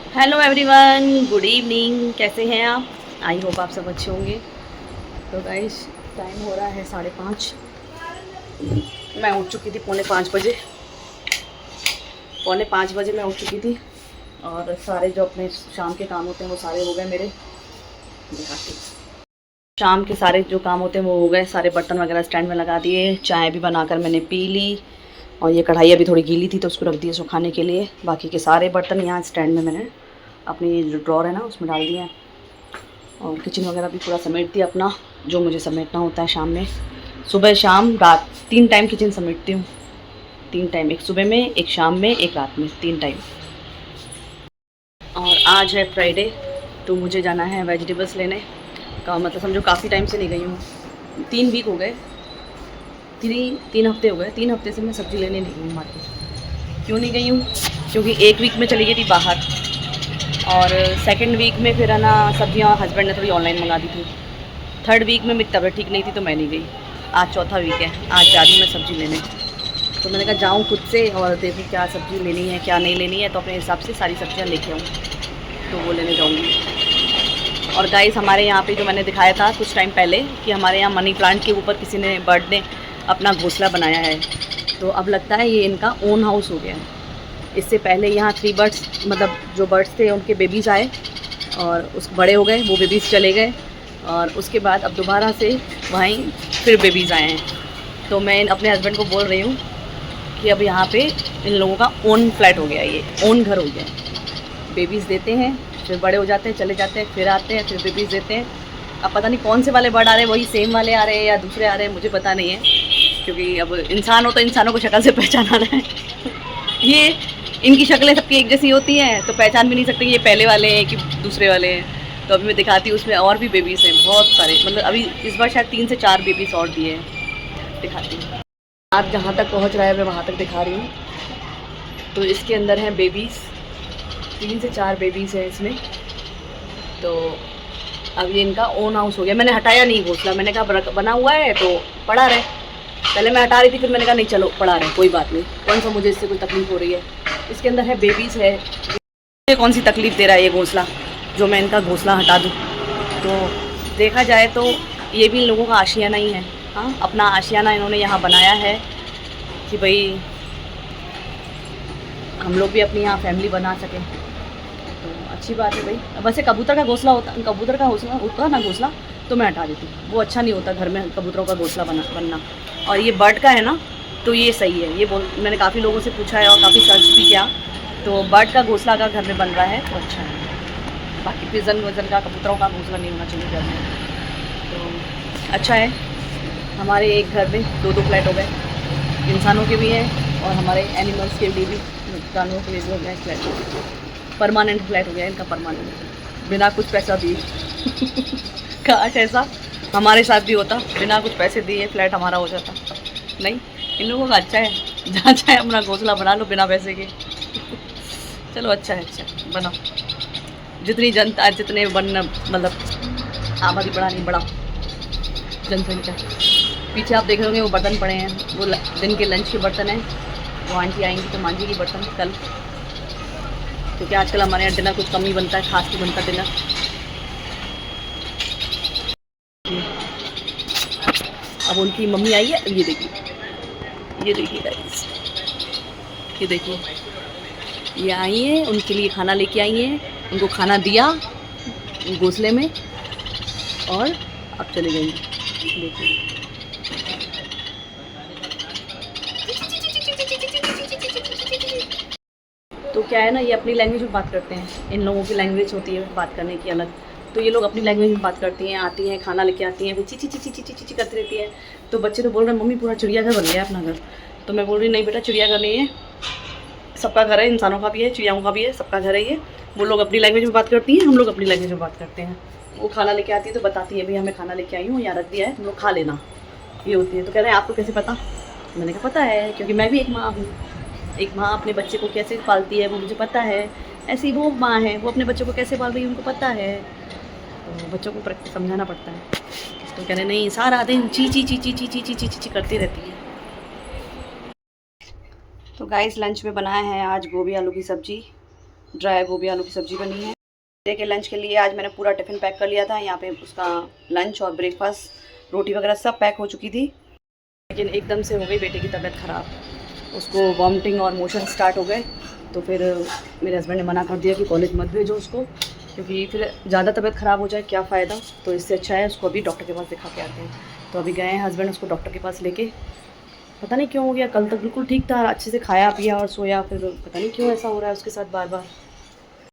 Hello everyone, good evening. कैसे हैं आप? आई होप आप सब अच्छे होंगे। तो गाइस, टाइम हो रहा है 5:30। मैं उठ चुकी थी पौने 5 बजे। पौने 5 बजे मैं उठ चुकी थी और सारे जो अपने शाम के काम होते हैं वो सारे हो गए मेरे। दिखाती हूँ। शाम के सारे जो काम होते हैं वो हो गए। सारे बर्तन वगैरह स्टैंड में लगा दिए। चाय भी बनाकर मैंने पी ली और ये कढ़ाई अभी थोड़ी गीली थी तो उसको रख दिया सुखाने के लिए। बाकी के सारे बर्तन यहाँ स्टैंड में मैंने अपनी जो ड्रॉर है ना उसमें डाल दिए हैं। और किचन वगैरह भी पूरा समेट दिया अपना, जो मुझे समेटना होता है शाम में। सुबह शाम रात 3 टाइम किचन समेटती हूँ। 3 टाइम, एक सुबह में, एक शाम में, एक रात में, 3 टाइम। और आज है फ्राइडे तो मुझे जाना है वेजिटेबल्स लेने का। मतलब समझो काफ़ी टाइम से नहीं गई हूँ। 3 वीक हो गए, 3 हफ्ते हो गए। 3 हफ्ते से मैं सब्ज़ी लेने नहीं गई हूँ मार्केट। क्यों नहीं गई हूँ? क्योंकि एक वीक में चली गई थी बाहर और सेकंड वीक में फिर है ना सब्जियाँ हस्बैंड ने थोड़ी ऑनलाइन मंगा दी थी। थर्ड वीक में मेरी तबीयत ठीक नहीं थी तो मैं नहीं गई। आज चौथा वीक है, आज जा रही हूँ मैं सब्ज़ी लेने। तो मैंने कहा जाऊँ खुद से और देखूँ क्या सब्ज़ी लेनी है क्या नहीं लेनी है, तो अपने हिसाब से सारी सब्ज़ियाँ लेके आऊँ तो वो लेने जाऊँगी। और गाइस, हमारे यहाँ पे जो मैंने दिखाया था कुछ टाइम पहले कि हमारे यहाँ मनी प्लांट के ऊपर किसी ने बर्ड ने अपना घोंसला बनाया है, तो अब लगता है ये इनका ओन हाउस हो गया है। इससे पहले यहाँ 3 बर्ड्स, मतलब जो बर्ड्स थे उनके बेबीज़ आए और उस बड़े हो गए, वो बेबीज़ चले गए और उसके बाद अब दोबारा से वहीं फिर बेबीज़ आए हैं। तो मैं अपने हस्बैंड को बोल रही हूँ कि अब यहाँ पे इन लोगों का ओन फ्लैट हो गया है, ये ओन घर हो गया है। बेबीज़ देते हैं, फिर बड़े हो जाते हैं, चले जाते हैं, फिर आते हैं, फिर बेबीज़ देते हैं। अब पता नहीं कौन से वाले बर्ड आ रहे हैं, वही सेम वाले आ रहे हैं या दूसरे आ रहे हैं, मुझे पता नहीं है। क्योंकि अब इंसान हो तो इंसानों को शक्ल से पहचाना रहा है। ये इनकी शक्लें सबकी एक जैसी होती हैं तो पहचान भी नहीं सकते ये पहले वाले हैं कि दूसरे वाले हैं। तो अभी मैं दिखाती हूँ, उसमें और भी बेबीज़ हैं बहुत सारे। मतलब अभी इस बार शायद 3 से 4 बेबीज़ और दिए हैं। दिखाती हूँ, आप जहाँ तक पहुँच रहा है मैं वहाँ तक दिखा रही हूँ। तो इसके अंदर हैं बेबीज़, 3 से 4 बेबीज़ हैं इसमें। तो अब ये इनका ओन हाउस हो गया। मैंने हटाया नहीं घोंसला, मैंने कहा बना हुआ है तो पड़ा रहे। पहले मैं हटा रही थी, फिर मैंने कहा नहीं चलो पड़ा रहे, कोई बात नहीं, कौन सा मुझे इससे कोई तकलीफ़ हो रही है। इसके अंदर है बेबीज़ है, मुझे कौन सी तकलीफ़ दे रहा है ये घोंसला जो मैं इनका घोंसला हटा दूँ। तो देखा जाए तो ये भी इन लोगों का आशियाना ही है। हाँ, अपना आशियाना इन्होंने यहाँ बनाया है कि भाई हम लोग भी अपनी यहाँ फैमिली बना सकें। तो अच्छी बात है भाई। वैसे कबूतर का घोंसला होता, कबूतर का घोंसला होता ना घोंसला, तो मैं हटा देती हूँ। वो अच्छा नहीं होता घर में कबूतरों का घोंसला बनना। और ये बर्ड का है ना तो ये सही है। ये मैंने काफ़ी लोगों से पूछा है और काफ़ी सर्च भी किया, तो बर्ड का घोंसला अगर घर में बन रहा है तो अच्छा है। बाकी पिजन वजन का, कबूतरों का घोंसला नहीं होना चाहिए घर में। तो अच्छा है। हमारे एक घर में 2-2 फ्लैट हो गए, इंसानों के भी हैं और हमारे एनिमल्स के लिए भी, जानवरों के लिए भी हो गया फ्लैट। परमानेंट फ्लैट हो गया इनका, परमानेंट, बिना कुछ पैसा दिए। काश ऐसा हमारे साथ भी होता, बिना कुछ पैसे दिए फ्लैट हमारा हो जाता। नहीं, इन लोगों का अच्छा है, जहाँ चाहे अपना घोंसला बना लो बिना पैसे के। चलो अच्छा है, अच्छा बनाओ। जितनी जनता, जितने मतलब आबादी बढ़ानी बढ़ाओ जनसंख्या। पीछे आप देख रहे होंगे वो बर्तन पड़े हैं, वो दिन के लंच के बर्तन हैं। वो आंटी आएंगी तो मांझेगी बर्तन कल, क्योंकि आजकल हमारे यहाँ डिनर कुछ कम ही बनता है, खास नहीं बनता डिनर। अब उनकी मम्मी आई है, ये देखिए, ये देखिए गाइस, ये देखिए, ये आई हैं, उनके लिए खाना लेके आई हैं। उनको खाना दिया घोंसले में और अब चले गई। देखिए, तो क्या है ना, ये अपनी लैंग्वेज में बात करते हैं। इन लोगों की लैंग्वेज होती है बात करने की अलग, तो ये लोग अपनी लैंग्वेज में बात करती हैं। आती हैं, खाना लेके आती हैं, फिर चीची चीची चीची चीची करती रहती है। तो बच्चे तो बोल रहे हैं मम्मी पूरा चिड़ियाघर बन गया अपना घर। तो मैं बोल रही नहीं बेटा, चिड़ियाघर नहीं है, सबका घर है, इंसानों का भी है, चिड़ियाओं का भी है, सबका घर है ये। वो लोग अपनी लैंग्वेज में बात करती हैं, हम लोग अपनी लैंग्वेज में बात करते हैं। वो खाना लेके आती है तो बताती है भाई हमें खाना लेके आई हूँ, यहाँ रख दिया है, तुम लोग खा लेना, ये होती है। तो कह रहे हैं आपको कैसे पता? मैंने कहा पता है, क्योंकि मैं भी एक माँ हूँ। एक माँ अपने बच्चे को कैसे पालती है वो मुझे पता है। ऐसी वो माँ है, वो अपने बच्चों को कैसे पाल रही है उनको पता है। तो बच्चों को समझाना पड़ता है। तो कह रहे नहीं, सारा दिन ची ची ची ची ची ची ची ची ची करती रहती है। तो गाइस, लंच में बनाया है आज गोभी आलू की सब्ज़ी ड्राई गोभी आलू की सब्ज़ी बनी है। बेटे के लंच के लिए आज मैंने पूरा टिफ़िन पैक कर लिया था। यहाँ पे उसका लंच और ब्रेकफास्ट, रोटी वगैरह सब पैक हो चुकी थी। लेकिन एकदम से हो गई बेटे की तबीयत ख़राब, उसको वॉमिटिंग और मोशन स्टार्ट हो गए। तो फिर मेरे हस्बैंड ने मना कर दिया कि कॉलेज मत भेजो उसको, क्योंकि फिर ज़्यादा तबीयत ख़राब हो जाए क्या फ़ायदा। तो इससे अच्छा है उसको अभी डॉक्टर के पास दिखा के आते हैं। तो अभी गए हैं हस्बैंड उसको डॉक्टर के पास लेके। पता नहीं क्यों हो गया, कल तक बिल्कुल ठीक था, अच्छे से खाया पिया और सोया, फिर पता नहीं क्यों ऐसा हो रहा है उसके साथ बार बार।